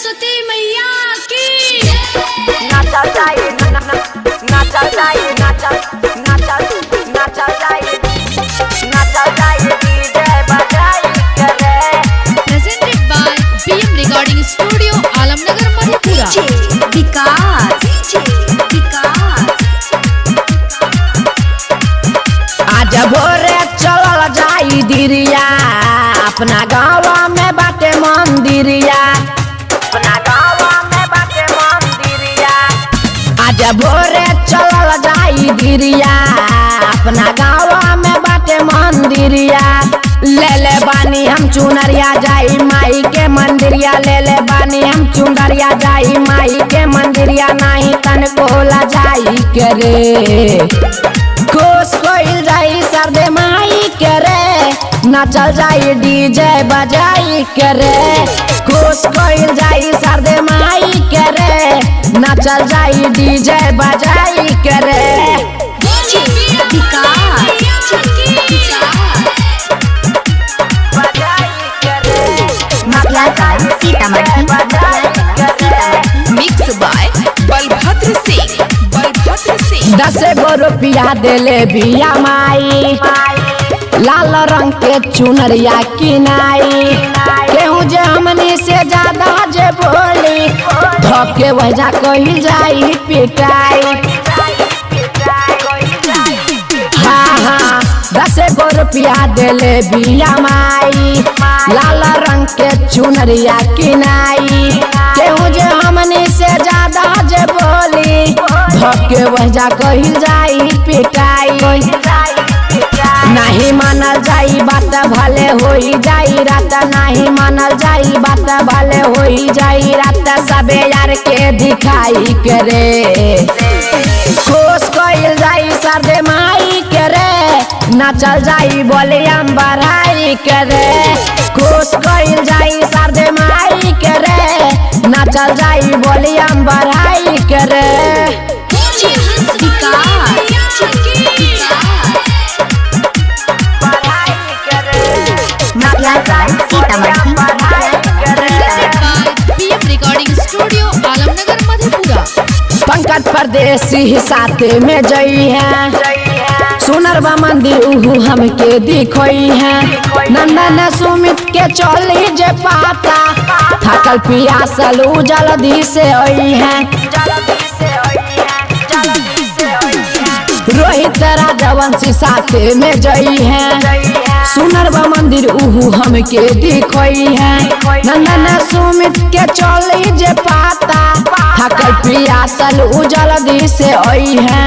सरस्वती मैया की नाचा जाए नाचा जाए नाचा जाए डीजे बजाई करे। Presented by BM recording studio Alamnagar Madhepura. आज भोरे चलल जाई दिरिया अपना गाँव में बाटे मंदिरिया, अपना गाँव में बाटे मंदिरिया। आज भोरे चलल जाई दिरिया अपना गाँव में बाटे मंदिरिया। ले ले बानी हम चुनरिया जाई माई के मंदिरिया, ले ले बानी हम चुनरिया जाई माई के मंदिरिया। नहीं तन कोला जाई करे खुश कोइल जाई सरदे माई करे, नाचल जाई डीजे बजाई करे। खुश कोइल जाई सरदे माई करे, नाचल जाई डीजे बजाई करे। Mix by Balbhadra Singh. 10 गो रुपया देले बिया माई, लाल रंग के चुनरिया किनाई। केहू जे हमनी से ज्यादा जे बोली धोके वजह कही जाई पिटाई। हाँ हाँ 10 गो रुपया देले बिया माई, लाल रंग के चुनरिया किनाई। केहू जे हमनी से ज्यादा जे बोली धोके वजह कही जाई पिटाई। नहीं मानल जाई बात भले होई जाई रात, नहीं मानल जाई बात भले होई जाई रात। सबे यार के दिखाई करे खुश कोइल जाई सरदे माई करे, नाचल जाई वॉल्यूम बढ़ाई करे। खुश कोइल जाई सरदे माई करे, नाचल जाई वॉल्यूम बढ़ाई करे। पंकज परदेसी साथे में जई है, सुनरवा मंदिर उहु हमके दिखोई है। नंदन सुमित के चली जे पाता, थकल पियासल जल्दी से आई है। रोहित राजवंशी साथे में जई है, सुनरवा मंदिर उहु हमके दिखोई है। नंदन सुमित के चली जे पाता, थकल पियासल जल्दी से आई है।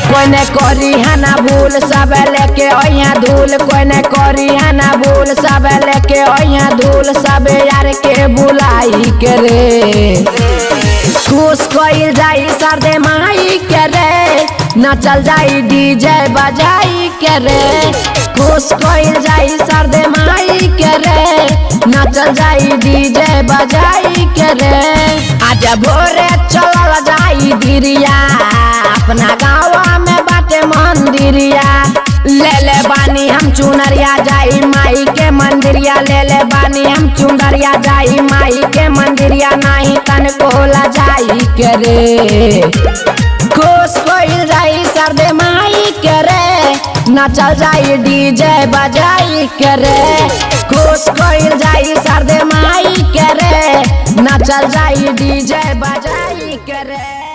कोई ने करी है ना भूल सब लेके आइया धूल, कोई ने करी है ना भूल सब लेके आइया धूल। सब यार के बुलाई करे खुश कोइल जाई सरदे माई करे, नाचल जाई डीजे बजाई करे। खुश कोइल जाई सरदे माई करे, नाचल जाई डीजे बजाई करे। आज भोरे चलल जाई दिरिया अपना गाँव में बाटे मंदिरिया। ले ले बानी हम चुनरिया जाई माई के मंदिरिया, ले ले बानी हम चुनरिया जाई माई के मंदिरिया। नहीं तन कोला जाई करे खुश कोइल जाई सरदे माई करे, नाचल जाई डीजे बजाई करे। खुश कोइल जाई सरदे माई करे, नाचल जाई डीजे बजाई करे।